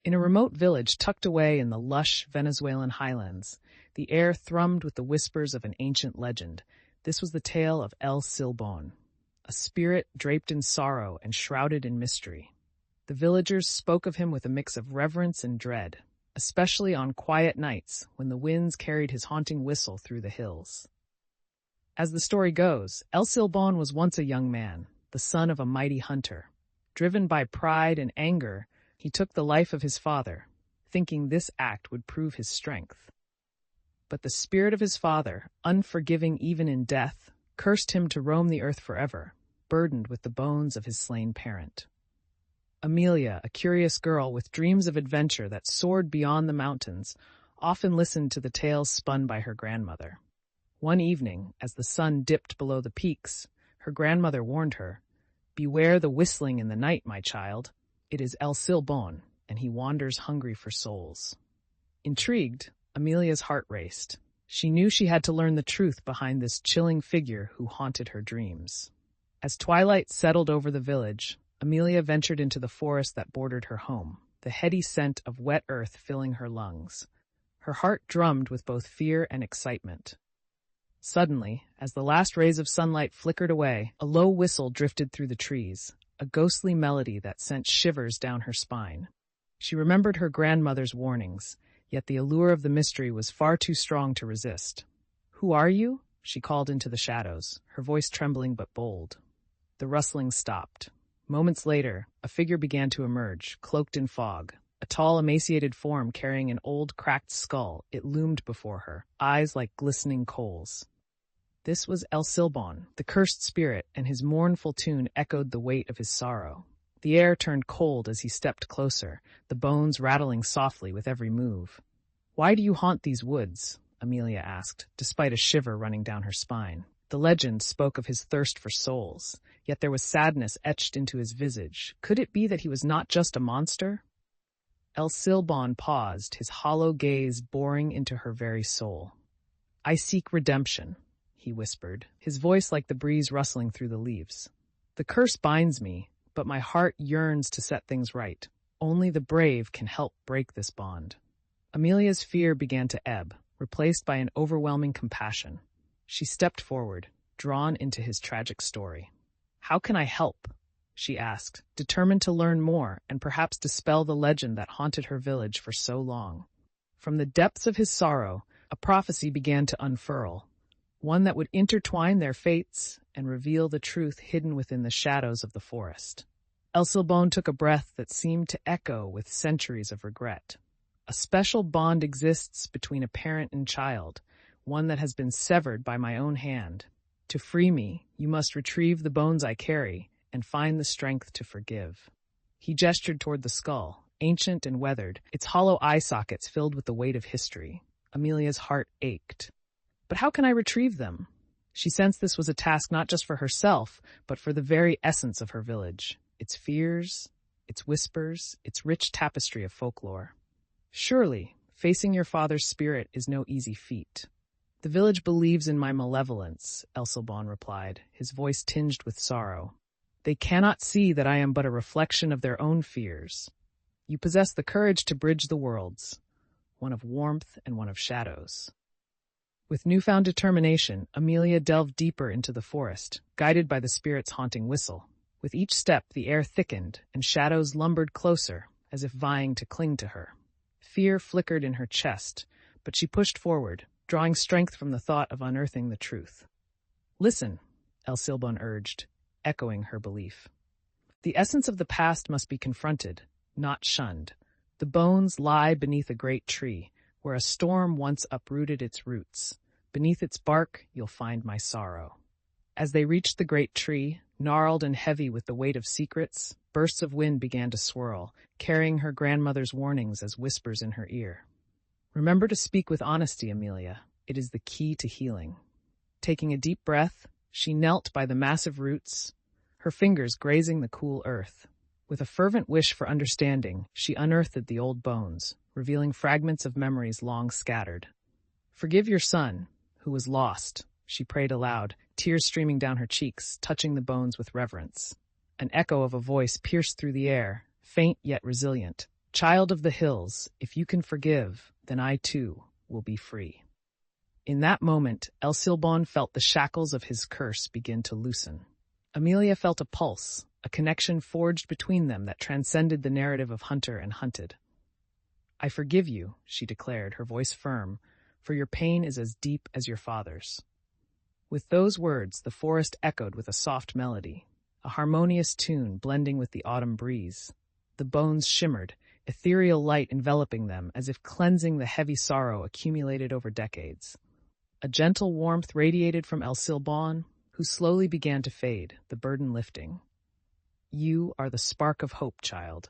In a remote village tucked away in the lush Venezuelan highlands, the air thrummed with the whispers of an ancient legend. This was the tale of El Silbón, a spirit draped in sorrow and shrouded in mystery. The villagers spoke of him with a mix of reverence and dread, especially on quiet nights when the winds carried his haunting whistle through the hills. As the story goes, El Silbón was once a young man, the son of a mighty hunter. Driven by pride and anger, he took the life of his father, thinking this act would prove his strength. But the spirit of his father, unforgiving even in death, cursed him to roam the earth forever, burdened with the bones of his slain parent. Amelia, a curious girl with dreams of adventure that soared beyond the mountains, often listened to the tales spun by her grandmother. One evening, as the sun dipped below the peaks, her grandmother warned her, "Beware the whistling in the night, my child. It is El Silbón, and he wanders hungry for souls." Intrigued, Amelia's heart raced. She knew she had to learn the truth behind this chilling figure who haunted her dreams. As twilight settled over the village, Amelia ventured into the forest that bordered her home, the heady scent of wet earth filling her lungs. Her heart drummed with both fear and excitement. Suddenly, as the last rays of sunlight flickered away, a low whistle drifted through the trees, a ghostly melody that sent shivers down her spine. She remembered her grandmother's warnings, yet the allure of the mystery was far too strong to resist. "Who are you?" she called into the shadows, her voice trembling but bold. The rustling stopped. Moments later, a figure began to emerge, cloaked in fog. A tall, emaciated form carrying an old, cracked skull, it loomed before her, eyes like glistening coals. This was El Silbón, the cursed spirit, and his mournful tune echoed the weight of his sorrow. The air turned cold as he stepped closer, the bones rattling softly with every move. "Why do you haunt these woods?" Amelia asked, despite a shiver running down her spine. The legend spoke of his thirst for souls, yet there was sadness etched into his visage. Could it be that he was not just a monster? El Silbón paused, his hollow gaze boring into her very soul. "I seek redemption," he whispered, his voice like the breeze rustling through the leaves. "The curse binds me, but my heart yearns to set things right. Only the brave can help break this bond." Amelia's fear began to ebb, replaced by an overwhelming compassion. She stepped forward, drawn into his tragic story. "How can I help?" she asked, determined to learn more and perhaps dispel the legend that haunted her village for so long. From the depths of his sorrow, a prophecy began to unfurl, one that would intertwine their fates and reveal the truth hidden within the shadows of the forest. El Silbón took a breath that seemed to echo with centuries of regret. "A special bond exists between a parent and child, one that has been severed by my own hand. To free me, you must retrieve the bones I carry and find the strength to forgive." He gestured toward the skull, ancient and weathered, its hollow eye sockets filled with the weight of history. Amelia's heart ached. "But how can I retrieve them?" She sensed this was a task not just for herself, but for the very essence of her village, its fears, its whispers, its rich tapestry of folklore. "Surely, facing your father's spirit is no easy feat." "The village believes in my malevolence," El Silbón replied, his voice tinged with sorrow. "They cannot see that I am but a reflection of their own fears. You possess the courage to bridge the worlds, one of warmth and one of shadows." With newfound determination, Amelia delved deeper into the forest, guided by the spirit's haunting whistle. With each step, the air thickened, and shadows lumbered closer, as if vying to cling to her. Fear flickered in her chest, but she pushed forward, drawing strength from the thought of unearthing the truth. "Listen," El Silbón urged, echoing her belief. "The essence of the past must be confronted, not shunned. The bones lie beneath a great tree, where a storm once uprooted its roots. Beneath its bark, you'll find my sorrow." As they reached the great tree, gnarled and heavy with the weight of secrets, bursts of wind began to swirl, carrying her grandmother's warnings as whispers in her ear. "Remember to speak with honesty, Amelia. It is the key to healing." Taking a deep breath, she knelt by the massive roots, her fingers grazing the cool earth. With a fervent wish for understanding, she unearthed the old bones, revealing fragments of memories long scattered. "Forgive your son, who was lost," she prayed aloud, tears streaming down her cheeks, touching the bones with reverence. An echo of a voice pierced through the air, faint yet resilient. Child of the hills, if you can forgive, then I too will be free. In that moment, El Silbón felt the shackles of his curse begin to loosen. Amelia felt a pulse, a connection forged between them that transcended the narrative of hunter and hunted. I forgive you, she declared, her voice firm, for your pain is as deep as your father's. With those words, the forest echoed with a soft melody, a harmonious tune blending with the autumn breeze. The bones shimmered, ethereal light enveloping them as if cleansing the heavy sorrow accumulated over decades. A gentle warmth radiated from El Silbón, who slowly began to fade, the burden lifting. You are the spark of hope, child.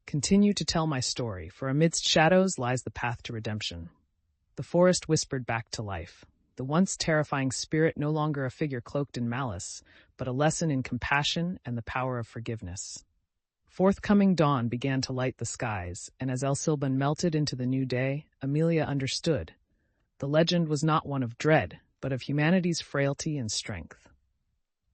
Continue to tell my story, for amidst shadows lies the path to redemption. The forest whispered back to life, the once terrifying spirit no longer a figure cloaked in malice, but a lesson in compassion and the power of forgiveness. Forthcoming dawn began to light the skies, and as El Silbón melted into the new day, Amelia understood. The legend was not one of dread, but of humanity's frailty and strength.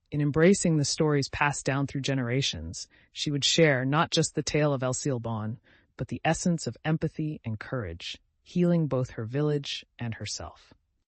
In embracing the stories passed down through generations, she would share not just the tale of El Silbón, but the essence of empathy and courage, healing both her village and herself.